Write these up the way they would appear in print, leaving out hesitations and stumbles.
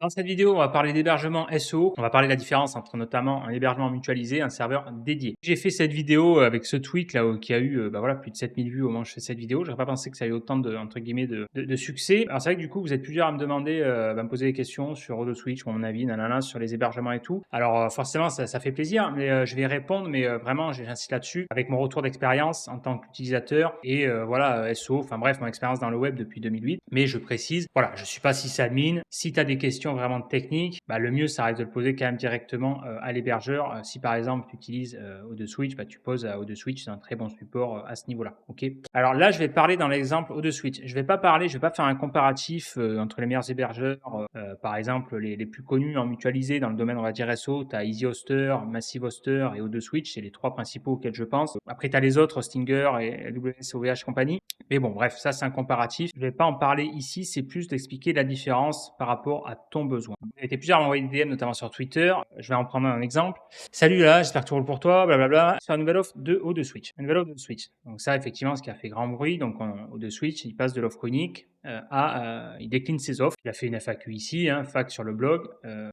Dans cette vidéo, on va parler d'hébergement SEO. On va parler de la différence entre notamment un hébergement mutualisé et un serveur dédié. J'ai fait cette vidéo avec ce tweet là qui a eu voilà, plus de 7000 vues au moment où je fais cette vidéo. J'aurais pas pensé que ça ait eu autant de, entre guillemets, de succès. Alors c'est vrai que du coup, vous êtes plusieurs à me demander, me poser des questions sur AutoSwitch, mon avis, nanana, sur les hébergements et tout. Alors forcément, ça fait plaisir, mais je vais y répondre, mais vraiment, j'insiste là-dessus avec mon retour d'expérience en tant qu'utilisateur et voilà, SEO, enfin bref, mon expérience dans le web depuis 2008. Mais je précise, voilà, je suis pas sysadmin. Si tu as des questions vraiment techniques, le mieux, ça reste de le poser quand même directement à l'hébergeur. Si par exemple, tu utilises AutoSwitch, tu poses à AutoSwitch, c'est un très bon support à ce niveau-là. Ok. Alors là, je vais parler dans l'exemple AutoSwitch. Je vais pas faire un comparatif entre les meilleurs hébergeurs. Par exemple, les plus connus en mutualisé dans le domaine, on va dire SEO, tu as EasyHoster, Massive Hoster et AutoSwitch, c'est les trois principaux auxquels je pense. Après, tu as les autres, Stinger et AWS OVH compagnie. Mais bon, bref, ça c'est un comparatif. Je vais pas en parler ici, c'est plus d'expliquer la différence par rapport à ton besoin. Vous avez été plusieurs à m'envoyer des DM, notamment sur Twitter. Je vais en prendre un exemple. Salut là, j'espère que tout roule pour toi, blablabla. C'est une nouvelle offre de AutoSwitch. Une nouvelle offre de Switch. Donc ça, effectivement, ce qui a fait grand bruit. Donc AutoSwitch, il passe de l'offre unique il décline ses offres. Il a fait une FAQ ici, FAQ sur le blog.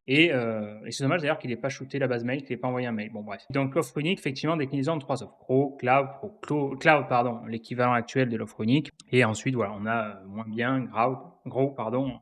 Et c'est dommage d'ailleurs qu'il n'ait pas shooté la base mail, qu'il n'ait pas envoyé un mail. Bon, bref. Donc l'offre unique, effectivement, déclinaison en trois offres. Pro, Cloud, pardon, l'équivalent actuel de l'offre unique. Et ensuite, voilà, on a moins bien, gros,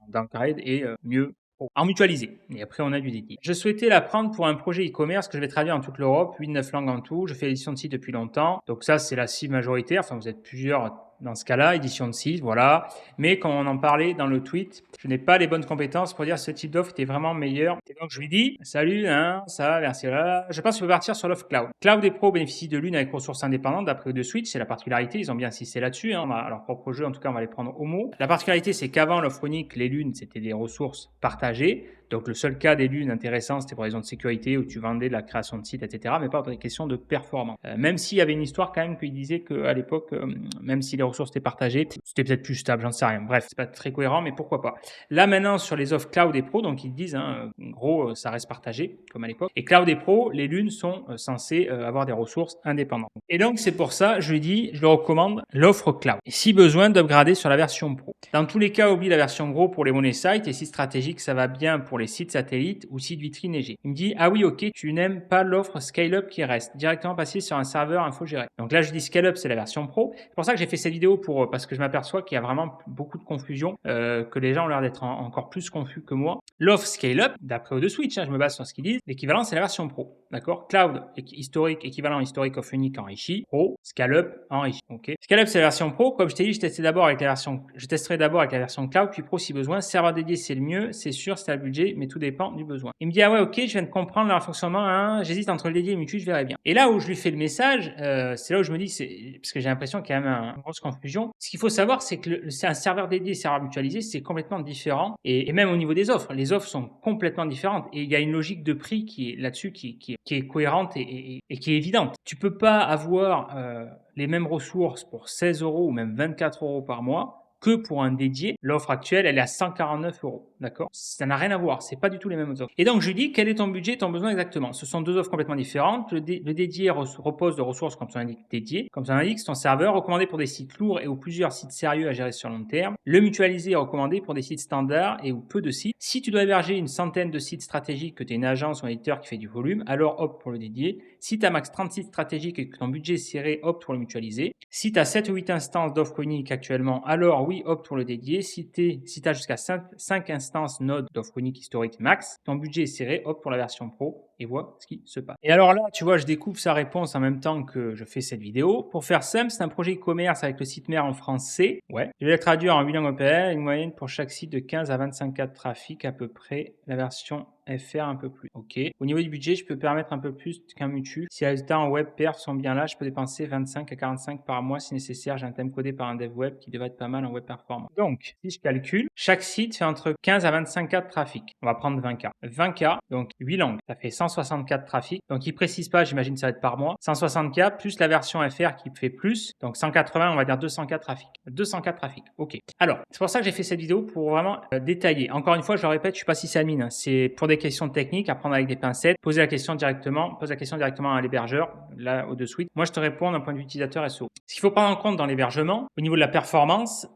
downgrade et mieux en mutualisé. Et après, on a du dédié. Je souhaitais la prendre pour un projet e-commerce que je vais traduire en toute l'Europe, 8-9 langues en tout. Je fais l'édition de site depuis longtemps. Donc ça, c'est la cible majoritaire. Enfin, vous êtes plusieurs dans ce cas-là, édition de site, voilà. Mais quand on en parlait dans le tweet, je n'ai pas les bonnes compétences pour dire ce type d'offre était vraiment meilleur. Et donc je lui dis, salut, ça va, merci. Là. Je pense que je peux partir sur l'offre cloud. Cloud et Pro bénéficient de l'une avec ressources indépendantes d'après de Switch, c'est la particularité, ils ont bien insisté là-dessus, leur propre jeu, en tout cas on va les prendre au mot. La particularité c'est qu'avant l'offre unique, les lunes c'était des ressources partagées. Donc le seul cas des lunes intéressant, c'était pour raison de sécurité où tu vendais de la création de site, etc. Mais pas pour des questions de performance. Même s'il y avait une histoire quand même qu'il disait qu'à l'époque, même si les ressources étaient partagées, c'était peut-être plus stable, j'en sais rien. Bref, c'est pas très cohérent, mais pourquoi pas. Là maintenant sur les offres cloud et pro, donc ils disent, en gros, ça reste partagé comme à l'époque. Et cloud et pro, les lunes sont censées avoir des ressources indépendantes. Et donc c'est pour ça, je lui dis, je le recommande l'offre cloud. Et si besoin d'upgrader sur la version pro. Dans tous les cas, oublie la version gros pour les monnaies sites et sites stratégiques, ça va bien pour les sites satellites ou sites vitrines légers. Il me dit, ah oui, ok, tu n'aimes pas l'offre scale-up qui reste, directement passer sur un serveur infogéré. Donc là, je dis scale-up, c'est la version pro. C'est pour ça que j'ai fait cette vidéo parce que je m'aperçois qu'il y a vraiment beaucoup de confusion, que les gens ont l'air d'être encore plus confus que moi. L'offre scale-up, d'après AutoSwitch, je me base sur ce qu'ils disent, l'équivalent, c'est la version pro. D'accord? Cloud, historique, équivalent historique offre unique enrichi. Pro, scale-up, enrichi. Ok? Scale-up, c'est la version pro. Comme je t'ai dit, je testerai d'abord avec la version cloud, puis pro si besoin. Serveur dédié, c'est le mieux, c'est sûr, c'est le budget, mais tout dépend du besoin. Il me dit, ah ouais, ok, je viens de comprendre leur fonctionnement, j'hésite entre le dédié et le mutu, je verrai bien. Et là où je lui fais le message, c'est là où je me dis, parce que j'ai l'impression qu'il y a quand même une grosse confusion. Ce qu'il faut savoir, c'est que c'est un serveur dédié, serveur mutualisé, c'est complètement différent. Et même au niveau des offres, les offres sont complètement différentes. Et il y a une logique de prix qui est là-dessus, qui est cohérente et qui est évidente. Tu peux pas avoir les mêmes ressources pour 16 euros ou même 24 euros par mois que pour un dédié. L'offre actuelle, elle est à 149 euros. D'accord? Ça n'a rien à voir. C'est pas du tout les mêmes offres. Et donc, je lui dis, quel est ton budget, ton besoin exactement? Ce sont deux offres complètement différentes. Le dédié repose de ressources, comme son indique dédié. Comme son indique, c'est ton serveur recommandé pour des sites lourds et ou plusieurs sites sérieux à gérer sur long terme. Le mutualisé est recommandé pour des sites standards et ou peu de sites. Si tu dois héberger une centaine de sites stratégiques, que tu es une agence ou un éditeur qui fait du volume, alors opte pour le dédié. Si tu as max 30 sites stratégiques et que ton budget est serré, opte pour le mutualisé. Si tu as 7 ou 8 instances d'offres uniques actuellement, alors oui, opte pour le dédié. Si tu as jusqu'à 5 instances nodes d'offres uniques historiques max, ton budget est serré, opte pour la version pro et vois ce qui se passe. Et alors là, tu vois, je découvre sa réponse en même temps que je fais cette vidéo. Pour faire simple, c'est un projet e-commerce avec le site mère en français. Ouais. Je vais le traduire en 8 langues européennes, une moyenne pour chaque site de 15 à 25 cas de trafic à peu près. La version FR un peu plus. Ok. Au niveau du budget, je peux permettre un peu plus qu'un mutu. Si les résultats en web perf sont bien là, je peux dépenser 25 à 45 par mois si nécessaire. J'ai un thème codé par un dev web qui devrait être pas mal en web performance. Donc, si je calcule, chaque site fait entre 15 à 25 cas de trafic. On va prendre 20 cas. 20 cas, donc 8 langues. Ça fait 160 cas de trafic. Donc, il précise pas, j'imagine que ça va être par mois. 160 cas plus la version FR qui fait plus. Donc, 180, on va dire 200 cas de trafic. 200 cas de trafic. Ok. Alors, c'est pour ça que j'ai fait cette vidéo pour vraiment détailler. Encore une fois, je le répète, je suis pas sysadmin. C'est pour des questions techniques à prendre avec des pincettes. Pose la question directement à l'hébergeur, là, AutoSwitch. Moi, je te réponds d'un point de vue utilisateur SEO. Ce qu'il faut prendre en compte dans l'hébergement, au niveau de la performance,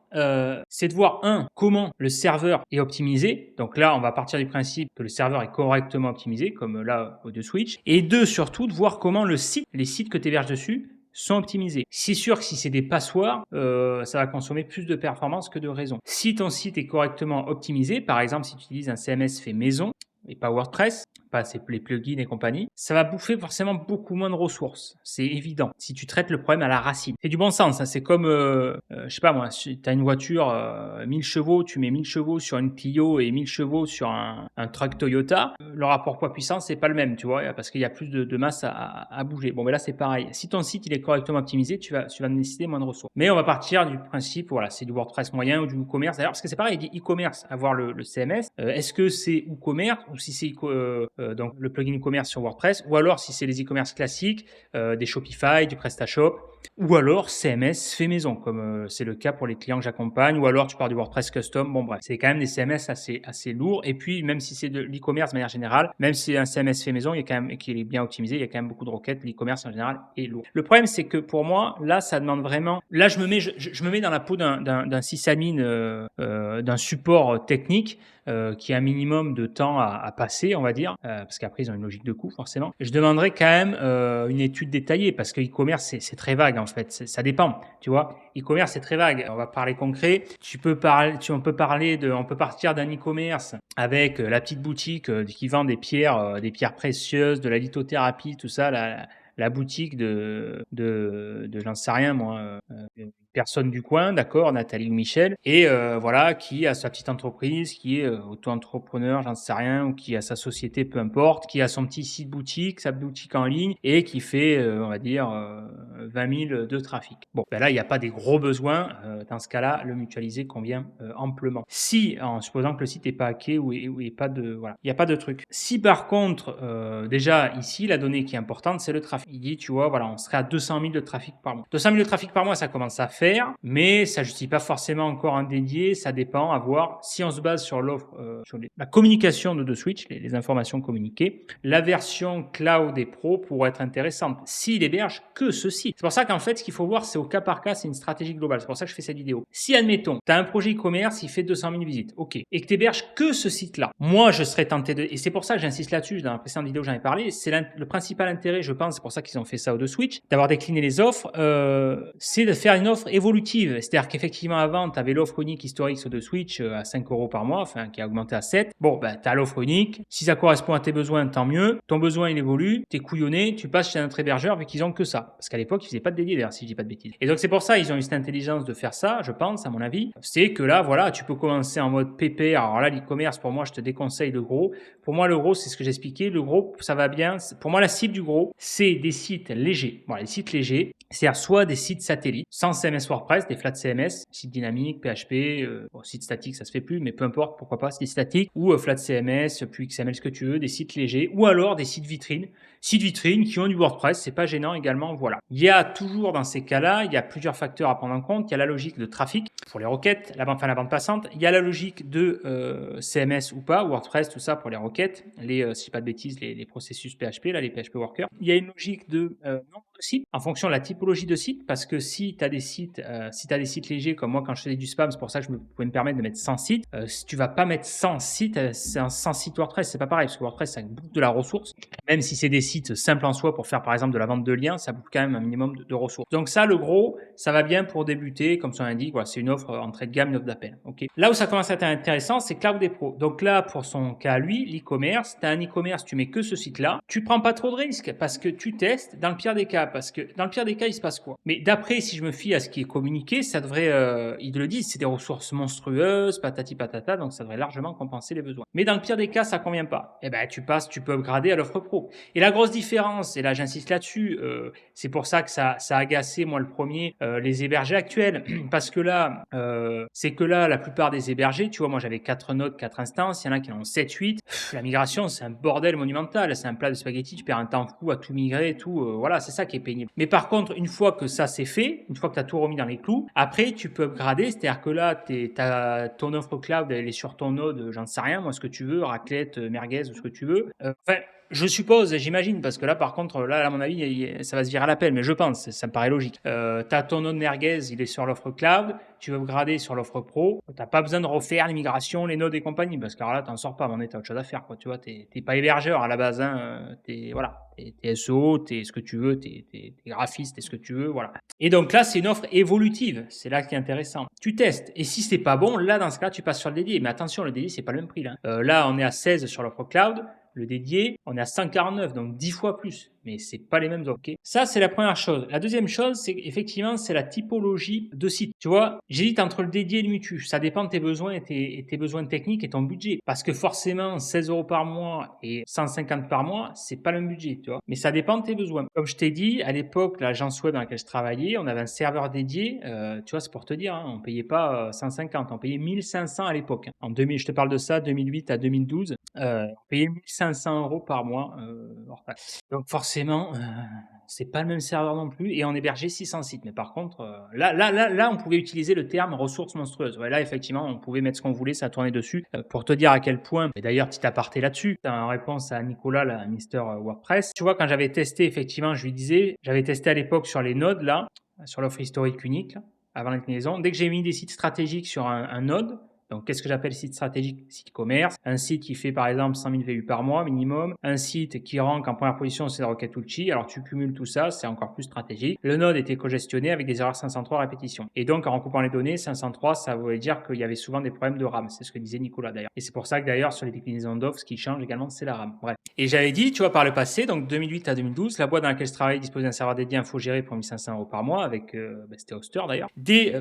c'est de voir, comment le serveur est optimisé. Donc là, on va partir du principe que le serveur est correctement optimisé, comme là, au de Switch. Et 2, surtout, de voir comment les sites que tu héberges dessus sont optimisés. C'est sûr que si c'est des passoires, ça va consommer plus de performance que de raison. Si ton site est correctement optimisé, par exemple, si tu utilises un CMS fait maison, et pas WordPress, pas les plugins et compagnie, ça va bouffer forcément beaucoup moins de ressources. C'est évident. Si tu traites le problème à la racine. C'est du bon sens. Hein. C'est comme, je sais pas moi, si tu as une voiture 1000 chevaux, tu mets 1000 chevaux sur une Clio et 1000 chevaux sur un truck Toyota, le rapport poids-puissance, c'est pas le même, tu vois, parce qu'il y a plus de masse à bouger. Bon, mais là, c'est pareil. Si ton site, il est correctement optimisé, tu vas nécessiter moins de ressources. Mais on va partir du principe, voilà, c'est du WordPress moyen ou du WooCommerce. D'ailleurs, parce que c'est pareil, il dit e-commerce, avoir le CMS. Est-ce que c'est WooCommerce ou si c'est donc le plugin e-commerce sur WordPress, ou alors si c'est les e-commerce classiques, des Shopify, du PrestaShop, ou alors CMS fait maison, comme c'est le cas pour les clients que j'accompagne, ou alors tu pars du WordPress custom. Bon bref, c'est quand même des CMS assez lourds. Et puis même si c'est de l'e-commerce de manière générale, même si c'est un CMS fait maison, il y a quand même qui est bien optimisé, il y a quand même beaucoup de requêtes. L'e-commerce en général est lourd. Le problème c'est que pour moi, là, ça demande vraiment. Là, je me mets dans la peau d'un sysadmin, d'un support technique. Qui a un minimum de temps à passer, on va dire, parce qu'après ils ont une logique de coût forcément. Je demanderais quand même une étude détaillée parce que e-commerce c'est très vague en fait, ça dépend, tu vois. E-commerce c'est très vague. On va parler concret. On peut partir d'un e-commerce avec la petite boutique qui vend des pierres précieuses, de la lithothérapie, tout ça, la boutique de j'en sais rien moi, une personne du coin, d'accord, Nathalie ou Michel, et voilà, qui a sa petite entreprise, qui est auto-entrepreneur, j'en sais rien, ou qui a sa société, peu importe, qui a son petit site boutique, sa boutique en ligne, et qui fait, on va dire, 20 000 de trafic. Bon, ben là, il n'y a pas des gros besoins. Dans ce cas-là, le mutualiser convient amplement. Si, en supposant que le site n'est pas hacké ou est pas de, voilà, il n'y a pas de truc. Si par contre, déjà ici, la donnée qui est importante, c'est le trafic. Il dit, tu vois, voilà, on serait à 200 000 de trafic par mois. 200 000 de trafic par mois, ça commence à faire, mais ça justifie pas forcément encore un dédié. Ça dépend à voir si on se base sur l'offre, la communication de Switch, les informations communiquées. La version cloud et pro pourrait être intéressante s'il héberge que ceci. C'est pour ça qu'en fait, ce qu'il faut voir, c'est au cas par cas, c'est une stratégie globale. C'est pour ça que je fais cette vidéo. Si, admettons, tu as un projet e-commerce, il fait 200 000 visites, ok, et que tu héberges que ce site-là, moi, je serais tenté de, et c'est pour ça que j'insiste là-dessus, dans la précédente vidéo, j'en ai parlé, c'est le principal intérêt, je pense, c'est pour ça qu'ils ont fait ça au de Switch, d'avoir décliné les offres, c'est de faire une offre évolutive. C'est-à-dire qu'effectivement, avant, tu avais l'offre unique historique sur de Switch à 5 € par mois, enfin, qui a augmenté à 7. Bon, ben, tu as l'offre unique. Si ça correspond à tes besoins, tant mieux. Ton besoin, il évolue. T'es couillonné. Tu passes chez un autre hébergeur vu qu'ils ont que ça. Parce qu'à l'époque, ils faisaient pas de dédié, d'ailleurs, si je dis pas de bêtises. Et donc, c'est pour ça, ils ont eu cette intelligence de faire ça, je pense, à mon avis. C'est que là, voilà, tu peux commencer en mode pépère. Alors là, l'e-commerce, pour moi, je te déconseille le gros. Pour moi, le gros, c'est ce que j'expliquais. Le gros, ça va bien. Pour moi, la cible du gros, c'est des sites légers. Voilà, les sites légers, c'est-à-dire soit des sites satellites, sans CMS WordPress, des flat CMS, sites dynamiques, PHP, sites statiques, ça se fait plus, mais peu importe, pourquoi pas, sites statiques, ou flat CMS, puis XML, ce que tu veux, des sites légers, ou alors des sites vitrines qui ont du WordPress, c'est pas gênant également, voilà. Il y a toujours dans ces cas-là, il y a plusieurs facteurs à prendre en compte. Il y a la logique de trafic pour les requêtes, la bande passante. Il y a la logique de CMS ou pas, WordPress, tout ça pour les requêtes, si je dis pas de bêtises, les processus PHP, là, les PHP workers. Il y a une logique de nombre de sites en fonction de la typologie de site, parce que si tu as des sites, légers comme moi quand je faisais du spam, c'est pour ça que je pouvais me permettre de mettre 100 sites. Si tu vas pas mettre 100 sites, c'est un 100 sites WordPress, c'est pas pareil, parce que WordPress ça bouffe de la ressource. Même si c'est des sites simples en soi pour faire par exemple de la vente de liens, ça bouffe quand même un minimum de ressources. Donc ça, le gros, ça va bien pour débuter, comme son indique, voilà, c'est une offre entrée de gamme, une offre d'appel. Okay. Là où ça commence à être intéressant, c'est Cloud et Pro. Donc là, pour son cas, lui, l'e-commerce, tu as un e-commerce, tu mets que ce site-là, tu prends pas trop de risques parce que tu testes dans le pire des cas, parce que dans le pire des cas, il se passe quoi? Mais d'après, si je me fie à ce qui est communiqué, ça devrait, ils le disent, c'est des ressources monstrueuses, patati patata, donc ça devrait largement compenser les besoins. Mais dans le pire des cas, ça convient pas. Eh ben, tu peux upgrader à l'offre pro. Et la grosse différence, et là j'insiste là-dessus, c'est pour ça que ça a agacé moi le premier les hébergés actuels, parce que là, c'est que là, la plupart des hébergés, tu vois, moi j'avais 4 nodes, 4 instances, il y en a qui en ont 7, 8. La migration, c'est un bordel monumental, c'est un plat de spaghettis, tu perds un temps fou à tout migrer et tout, voilà, c'est ça qui est pénible. Mais par contre, une fois que ça c'est fait, une fois que tu as tout remis dans les clous, après tu peux upgrader, c'est-à-dire que là, ton offre cloud, elle est sur ton node, j'en sais rien, moi ce que tu veux, raclette, merguez ou ce que tu veux. Enfin, Je suppose, j'imagine, parce que là, par contre, là, à mon avis, ça va se virer à l'appel, mais je pense, ça me paraît logique. Tu as ton node merguez, il est sur l'offre cloud, tu veux upgrader sur l'offre pro, tu n'as pas besoin de refaire les migrations, les nodes et compagnie, parce que alors là, tu n'en sors pas, mais tu as autre chose à faire, quoi. Tu vois, tu n'es pas hébergeur à la base, hein, voilà, t'es SEO, tu es ce que tu veux, tu es graphiste, tu es ce que tu veux, voilà. Et donc là, c'est une offre évolutive, c'est là qui est intéressant. Tu testes, et si c'est pas bon, là, dans ce cas, tu passes sur le dédié. Mais attention, le dédié, c'est pas le même prix, là. Là, on est à 16 sur l'offre cloud. Le dédié, on est à 149, donc 10 fois plus. Mais c'est pas les mêmes offres. Okay. Ça, c'est la première chose. La deuxième chose, c'est effectivement, c'est la typologie de site. Tu vois, j'hésite entre le dédié et le mutu. Ça dépend de tes besoins et tes besoins techniques et ton budget. Parce que forcément, 16 euros par mois et 150 par mois, c'est pas le même budget, tu vois. Mais ça dépend de tes besoins. Comme je t'ai dit, à l'époque, l'agence web dans laquelle je travaillais, on avait un serveur dédié. Tu vois, c'est pour te dire, hein, on payait pas 150, on payait 1500 à l'époque. Hein. En 2000, je te parle de ça, 2008 à 2012. On payait 1500 euros par mois. Donc forcément, c'est pas le même serveur non plus et on hébergeait 600 sites. Mais par contre, là, on pouvait utiliser le terme ressources monstrueuses. Ouais, là, effectivement, on pouvait mettre ce qu'on voulait, ça tournait dessus. Pour te dire à quel point, et d'ailleurs, petit aparté là-dessus, en réponse à Nicolas, là, Mister WordPress, tu vois, quand j'avais testé, effectivement, je lui disais, j'avais testé à l'époque sur les nodes, là, sur l'offre historique unique, là, avant l'inclinaison. Dès que j'ai mis des sites stratégiques sur un node, donc, qu'est-ce que j'appelle site stratégique? Site commerce. Un site qui fait, par exemple, 100 000 VU par mois minimum. Un site qui rank en première position, c'est la Rocket Ulchi. Alors, tu cumules tout ça, c'est encore plus stratégique. Le node était congestionné avec des erreurs 503 répétitions. Et donc, en recoupant les données, 503, ça voulait dire qu'il y avait souvent des problèmes de RAM. C'est ce que disait Nicolas, d'ailleurs. Et c'est pour ça que, d'ailleurs, sur les déclinaisons d'offres, ce qui change également, c'est la RAM. Bref. Et j'avais dit, tu vois, par le passé, donc 2008 à 2012, la boîte dans laquelle je travaillais disposait d'un serveur dédié infogéré pour 1500 euros par mois avec, c'était Hoster, d'ailleurs. Dès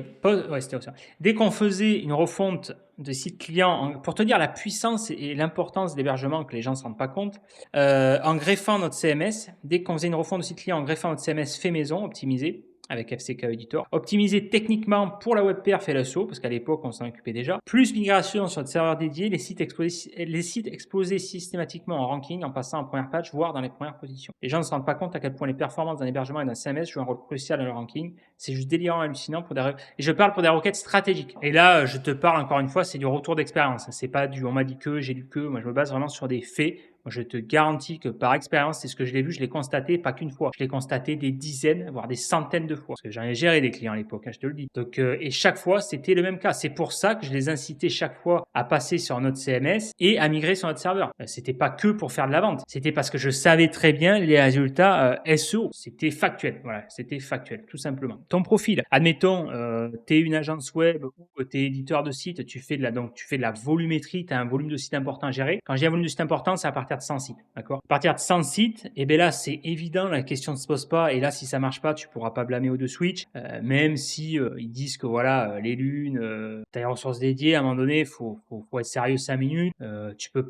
qu'on faisait une refonte de sites clients, pour te dire la puissance et l'importance de l'hébergement que les gens ne se rendent pas compte, en greffant notre CMS, dès qu'on faisait une refonte de site client en greffant notre CMS fait maison, optimisé, avec FCK Editor, optimisé techniquement pour la WebPerf et l'SEO, parce qu'à l'époque on s'en occupait déjà, plus migration sur notre serveur dédié, les sites explosaient systématiquement en ranking en passant en première page, voire dans les premières positions. Les gens ne se rendent pas compte à quel point les performances d'un hébergement et d'un CMS jouent un rôle crucial dans le ranking. C'est juste délirant, hallucinant pour et je parle pour des requêtes stratégiques. Et là, je te parle encore une fois, c'est du retour d'expérience. C'est pas du on m'a dit que, j'ai lu que. Moi, je me base vraiment sur des faits. Moi, je te garantis que par expérience, c'est ce que je l'ai vu, je l'ai constaté pas qu'une fois. Je l'ai constaté des dizaines, voire des centaines de fois. Parce que j'en ai géré des clients à l'époque, hein, je te le dis. Donc, et chaque fois, c'était le même cas. C'est pour ça que je les incitais chaque fois à passer sur notre CMS et à migrer sur notre serveur. C'était pas que pour faire de la vente. C'était parce que je savais très bien les résultats SEO. C'était factuel. Voilà, c'était factuel, tout simplement. Ton profil. Admettons, tu es une agence web ou tu es éditeur de site, tu fais de la volumétrie, tu as un volume de site important à gérer. Quand je dis un volume de site important, c'est à partir de 100 sites, d'accord? À partir de 100 sites, et bien là, c'est évident, la question ne se pose pas. Et là, si ça marche pas, tu pourras pas blâmer O2Switch, même si ils disent que voilà, les lunes, tu as les ressources dédiées, à un moment donné, faut être sérieux 5 minutes.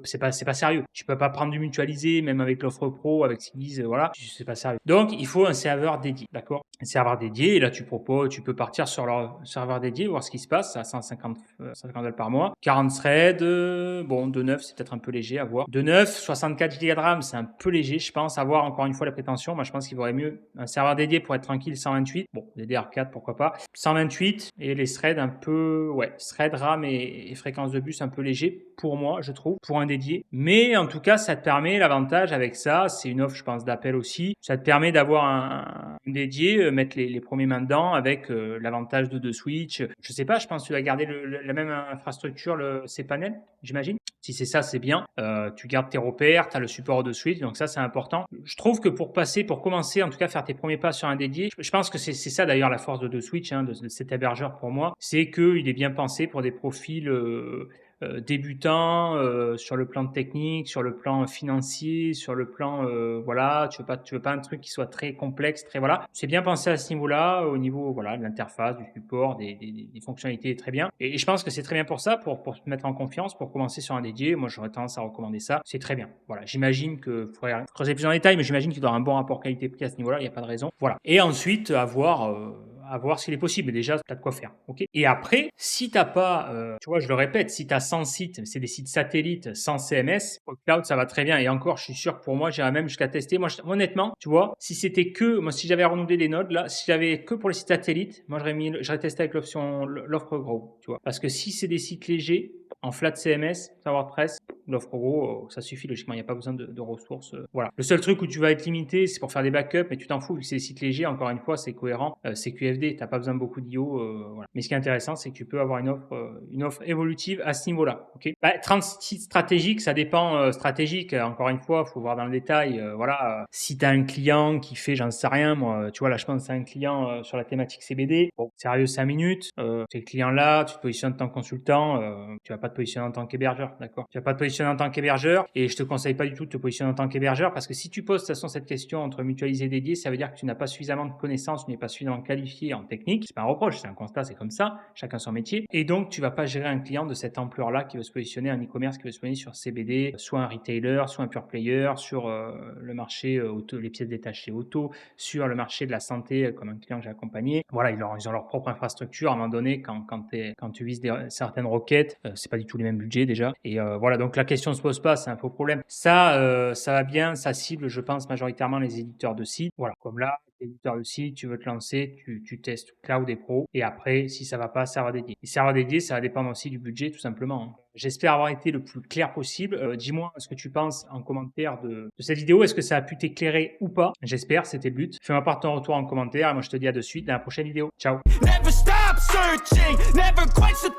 C'est pas sérieux. Tu peux pas prendre du mutualisé, même avec l'offre pro, avec ce qu'ils disent, voilà, c'est pas sérieux. Donc, il faut un serveur dédié, d'accord? Un serveur dédié, et là, tu peux partir sur leur serveur dédié, voir ce qui se passe, à 150 $, par mois. 40 threads, bon, de 9, c'est peut-être un peu léger à voir. De 9, 64 Go de RAM, c'est un peu léger, je pense, à voir encore une fois la prétention. Moi, je pense qu'il vaudrait mieux un serveur dédié pour être tranquille, 128. Bon, DDR4, pourquoi pas. 128, et les threads un peu, ouais, thread RAM et fréquence de bus un peu léger, pour moi, je trouve, pour un dédié. Mais en tout cas, ça te permet, l'avantage avec ça, c'est une offre, je pense, d'appel aussi. Ça te permet d'avoir un dédié, mettre les premiers mains dedans avec l'avantage de switch. Je sais pas, je pense que tu vas garder la même infrastructure, ces panels, j'imagine. Si c'est ça, c'est bien. Tu gardes tes repères, tu as le support de switch, donc ça, c'est important. Je trouve que pour commencer, en tout cas, faire tes premiers pas sur un dédié, je pense que c'est ça d'ailleurs la force de switch, hein, de cet hébergeur pour moi, c'est qu'il est bien pensé pour des profils débutant sur le plan technique, sur le plan financier, sur le plan voilà, tu veux pas un truc qui soit très complexe, très voilà. C'est bien pensé à ce niveau-là, au niveau voilà de l'interface, du support, des fonctionnalités très bien. Et je pense que c'est très bien pour ça, pour te mettre en confiance, pour commencer sur un dédié. Moi, j'aurais tendance à recommander ça. C'est très bien. Voilà, j'imagine que faudrait creuser plus en détail, mais j'imagine qu'il doit avoir un bon rapport qualité-prix à ce niveau-là. Il n'y a pas de raison. Voilà. Et ensuite, à voir s'il est possible. Mais déjà, tu as de quoi faire. Ok. Et après, si t'as pas, tu vois, je le répète, si tu as 100 sites, c'est des sites satellites sans CMS, au cloud, ça va très bien. Et encore, je suis sûr que pour moi, j'irais même jusqu'à tester. Moi, honnêtement, tu vois, si c'était que, moi, si j'avais renouvelé les nodes, là, si j'avais que pour les sites satellites, moi, j'aurais testé avec l'offre gros, tu vois. Parce que si c'est des sites légers, en flat CMS, sur WordPress, L'offre gros, ça suffit logiquement, il n'y a pas besoin de ressources. Voilà. Le seul truc où tu vas être limité, c'est pour faire des backups, mais tu t'en fous vu que c'est des sites légers. Encore une fois, c'est cohérent. C'est QFD, tu n'as pas besoin de beaucoup d'IO. Voilà. Mais ce qui est intéressant, c'est que tu peux avoir une offre évolutive à ce niveau-là. Okay, 30 sites stratégiques, ça dépend stratégique. Encore une fois, il faut voir dans le détail. Voilà. Si tu as un client qui fait, j'en sais rien, moi, tu vois, là, je pense à un client sur la thématique CBD. Bon, sérieux, 5 minutes. Ces clients-là, tu te positionnes en tant que consultant. Tu vas pas te positionner en tant qu'hébergeur, d'accord? Tu vas pas te positionner en tant qu'hébergeur et je te conseille pas du tout de te positionner en tant qu'hébergeur parce que si tu poses de toute façon cette question entre mutualisé et dédié, ça veut dire que tu n'as pas suffisamment de connaissances, tu n'es pas suffisamment qualifié en technique. C'est pas un reproche, c'est un constat, c'est comme ça. Chacun son métier. Et donc, tu vas pas gérer un client de cette ampleur-là qui veut se positionner, un e-commerce qui veut se positionner sur CBD, soit un retailer, soit un pure player, sur le marché auto, les pièces détachées auto, sur le marché de la santé, comme un client que j'ai accompagné. Voilà, ils ont leur propre infrastructure. À un moment donné, quand tu vises certaines requêtes, c'est pas du tout les mêmes budgets déjà. Et voilà, donc la question se pose pas, c'est un faux problème. Ça va bien, ça cible, je pense, majoritairement les éditeurs de sites. Voilà, comme là, éditeur de site, tu veux te lancer, tu testes cloud et pro, et après, si ça va pas, serveur dédié. Et serveur dédié, ça va dépendre aussi du budget, tout simplement. Hein. J'espère avoir été le plus clair possible. Dis-moi ce que tu penses en commentaire de cette vidéo. Est-ce que ça a pu t'éclairer ou pas? J'espère, c'était le but. Fais-moi part ton retour en commentaire. Et moi, je te dis à de suite dans la prochaine vidéo. Ciao. Never stop searching, never quench the